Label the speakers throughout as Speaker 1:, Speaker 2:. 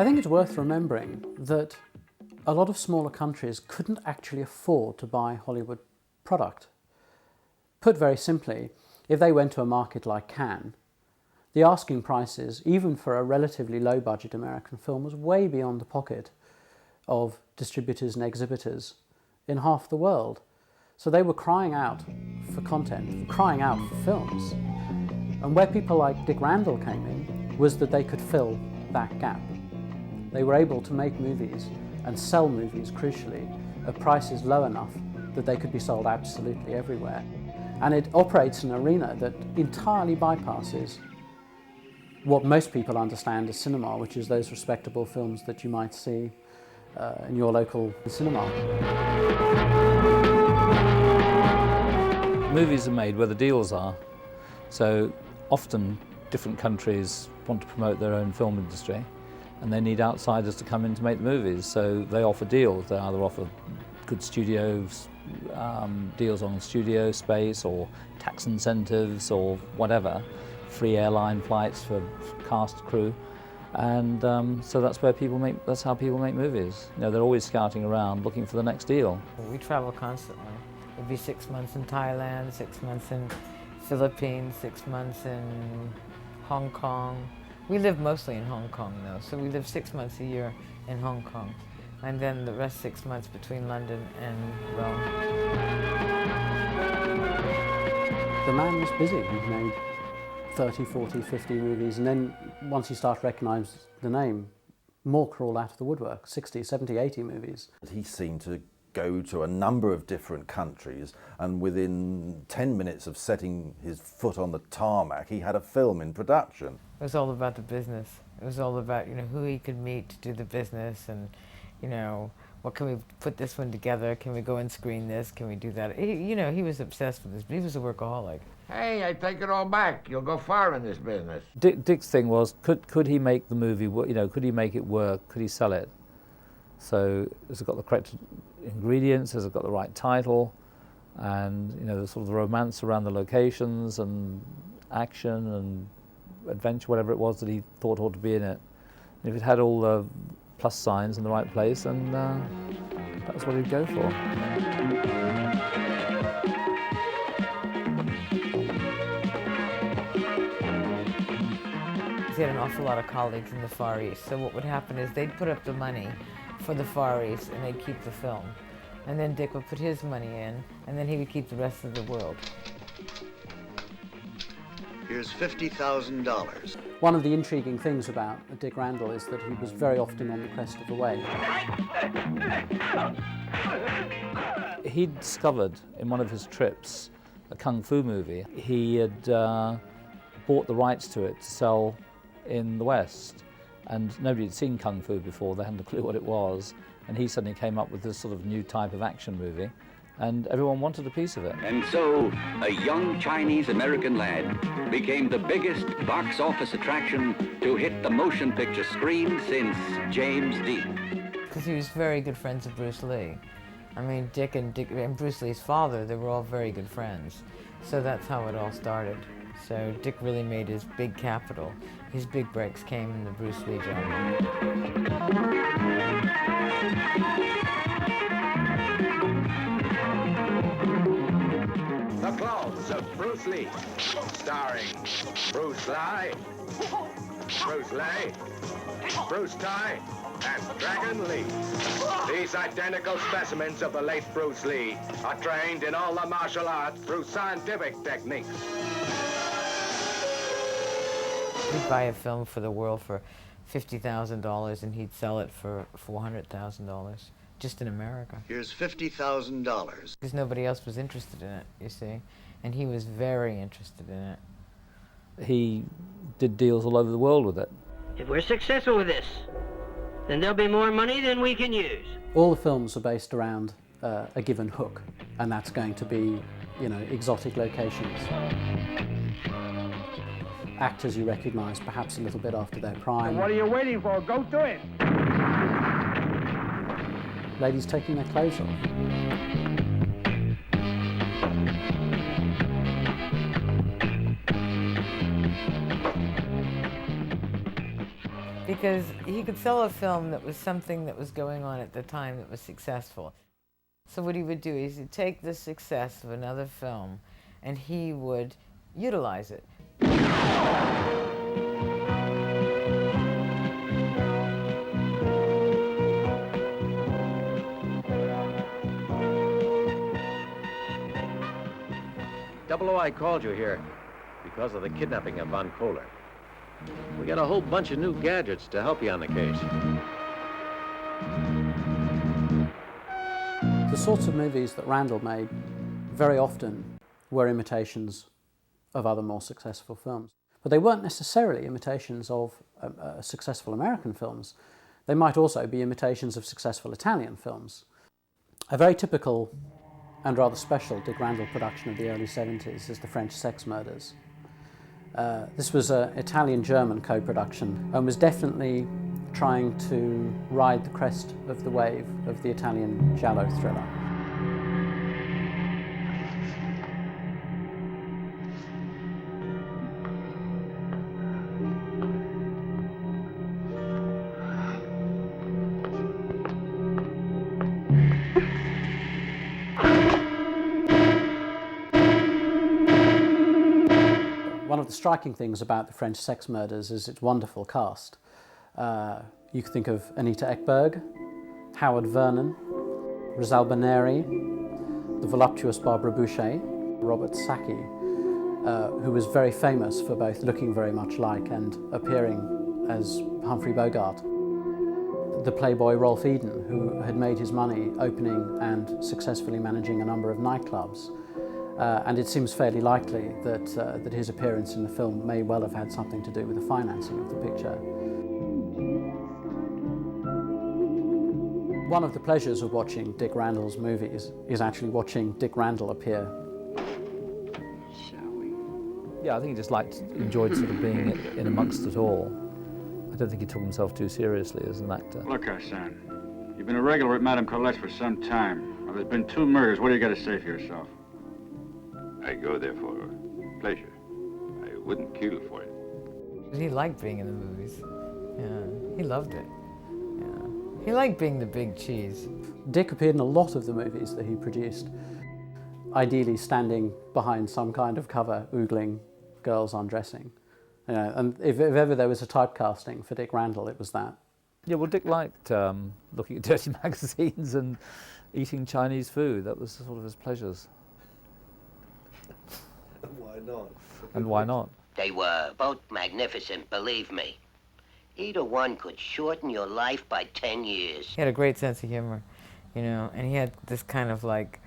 Speaker 1: I think it's worth remembering that a lot of smaller countries couldn't actually afford to buy Hollywood product. Put very simply, if they went to a market like Cannes, the asking prices, even for a relatively low-budget American film, was way beyond the pocket of distributors and exhibitors in half the world. So they were crying out for content, crying out for films. And where people like Dick Randall came in was that they could fill that gap. They were able to make movies and sell movies, crucially, at prices low enough that they could be sold absolutely everywhere. And it operates in an arena that entirely bypasses what most people understand as cinema, which is those respectable films that you might see in your local cinema.
Speaker 2: Movies are made where the deals are, so often different countries want to promote their own film industry and they need outsiders to come in to make the movies, so they offer deals. They either offer good studios, deals on studio space or tax incentives or whatever, free airline flights for cast crew, and so that's how people make movies. You know, they're always scouting around looking for the next deal.
Speaker 3: We travel constantly. It'd be 6 months in Thailand, 6 months in Philippines, 6 months in Hong Kong. We live mostly in Hong Kong though, so we live 6 months a year in Hong Kong, and then the rest 6 months between London and Rome.
Speaker 1: The man was busy. He made 30, 40, 50 movies, and then once you start to recognise the name, more crawl out of the woodwork, 60, 70, 80 movies.
Speaker 4: He seemed to go to a number of different countries, and within 10 minutes of setting his foot on the tarmac, he had a film in production.
Speaker 3: It was all about the business. It was all about, you know, who he could meet to do the business, and, you know, what can we put this one together? Can we go and screen this? Can we do that? You know, he was obsessed with this. He was a workaholic.
Speaker 5: Hey, I take it all back. You'll go far in this business.
Speaker 2: Dick's thing was, could he make the movie, you know, could he make it work? Could he sell it? So has it got the correct ingredients? Has it got the right title? And, you know, the sort of the romance around the locations and action and adventure, whatever it was that he thought ought to be in it. And if it had all the plus signs in the right place, then that's what he'd go for.
Speaker 3: He had an awful lot of colleagues in the Far East, so what would happen is they'd put up the money for the Far East and they'd keep the film. And then Dick would put his money in, and then he would keep the rest of the world.
Speaker 6: Here's $50,000.
Speaker 1: One of the intriguing things about Dick Randall is that he was very often on the crest of the wave.
Speaker 2: He discovered in one of his trips a kung fu movie. He had bought the rights to it to sell in the West, and nobody had seen kung fu before. They hadn't a clue what it was, and he suddenly came up with this sort of new type of action movie, and everyone wanted a piece of it.
Speaker 7: And so a young Chinese-American lad became the biggest box office attraction to hit the motion picture screen since James Dean.
Speaker 3: Because he was very good friends with Bruce Lee. I mean, Dick and Bruce Lee's father, they were all very good friends. So that's how it all started. So Dick really made his big capital. His big breaks came in the Bruce Lee genre.
Speaker 5: The Claws of Bruce Lee, starring Bruce Lee, Bruce Tai, and Dragon Lee. These identical specimens of the late Bruce Lee are trained in all the martial arts through scientific techniques.
Speaker 3: He'd buy a film for the world for $50,000 and he'd sell it for $400,000, just in America.
Speaker 6: Here's $50,000.
Speaker 3: Because nobody else was interested in it, you see, and he was very interested in it.
Speaker 2: He did deals all over the world with it.
Speaker 8: If we're successful with this, then there'll be more money than we can use.
Speaker 1: All the films are based around a given hook, and that's going to be, you know, exotic locations. Actors you recognise perhaps a little bit after their prime.
Speaker 5: What are you waiting for? Go do it!
Speaker 1: Ladies taking their clothes off.
Speaker 3: Dick because he could sell a film that was something that was going on at the time that was successful. So what he would do is he'd take the success of another film and he would utilize it.
Speaker 9: Double O, I called you here because of the kidnapping of Von Kohler. We got a whole bunch of new gadgets to help you on the case.
Speaker 1: The sorts of movies that Randall made very often were imitations of other more successful films. But they weren't necessarily imitations of successful American films. They might also be imitations of successful Italian films. A very typical and rather special Dick Randall production of the early 70s is The French Sex Murders. This was an Italian-German co-production and was definitely trying to ride the crest of the wave of the Italian giallo thriller. One of the striking things about The French Sex Murders is its wonderful cast. You could think of Anita Ekberg, Howard Vernon, Rizal Baneri, the voluptuous Barbara Boucher, Robert Sacchi, who was very famous for both looking very much like and appearing as Humphrey Bogart. The playboy Rolf Eden, who had made his money opening and successfully managing a number of nightclubs. And it seems fairly likely that his appearance in the film may well have had something to do with the financing of the picture. One of the pleasures of watching Dick Randall's movies is actually watching Dick Randall appear.
Speaker 2: Yeah, I think he just enjoyed sort of being in amongst it all. I don't think he took himself too seriously as an actor.
Speaker 10: Look, Hassan, you've been a regular at Madame Colette's for some time. Now, there's been 2 murders. What do you got to say for yourself?
Speaker 11: I go there for pleasure. I wouldn't kill for it.
Speaker 3: He liked being in the movies. Yeah, he loved it. Yeah. He liked being the big cheese.
Speaker 1: Dick appeared in a lot of the movies that he produced, ideally standing behind some kind of cover, oogling girls undressing. You know, and if ever there was a typecasting for Dick Randall, it was that.
Speaker 2: Yeah, well, Dick liked looking at dirty magazines and eating Chinese food. That was sort of his pleasures.
Speaker 4: Why not?
Speaker 2: And why not?
Speaker 12: They were both magnificent, believe me. Either one could shorten your life by 10 years.
Speaker 3: He had a great sense of humor, you know, and he had this kind of like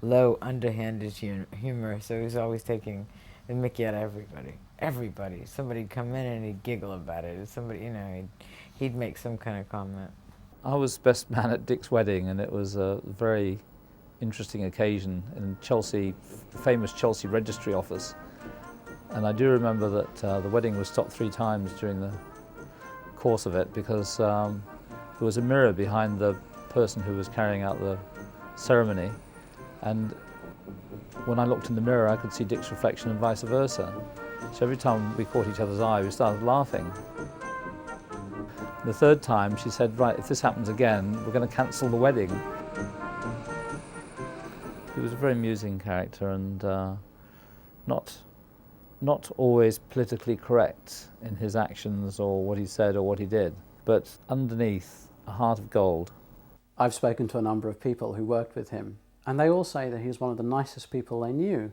Speaker 3: low, underhanded humor, so he was always taking the mickey out of everybody. Everybody. Somebody'd come in and he'd giggle about it. Somebody, you know, he'd make some kind of comment.
Speaker 2: I was best man at Dick's wedding, and it was a very interesting occasion in Chelsea, the famous Chelsea registry office. And I do remember that the wedding was stopped 3 times during the course of it because there was a mirror behind the person who was carrying out the ceremony, and when I looked in the mirror I could see Dick's reflection and vice versa. So every time we caught each other's eye we started laughing. The 3rd time she said, right, if this happens again we're going to cancel the wedding. He was a very amusing character and not always politically correct in his actions or what he said or what he did, but underneath, a heart of gold.
Speaker 1: I've spoken to a number of people who worked with him, and they all say that he was one of the nicest people they knew.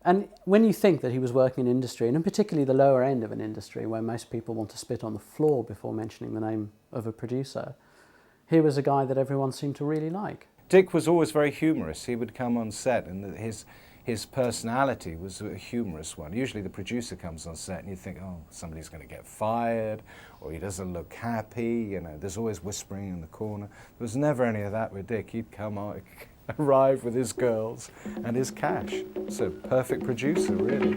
Speaker 1: And when you think that he was working in industry, and in particularly the lower end of an industry where most people want to spit on the floor before mentioning the name of a producer, here was a guy that everyone seemed to really like.
Speaker 13: Dick was always very humorous. He would come on set and his personality was a humorous one. Usually the producer comes on set and you think, oh, somebody's going to get fired, or he doesn't look happy, you know, there's always whispering in the corner. There was never any of that with Dick. He'd come on, arrive with his girls and his cash. So perfect producer, really.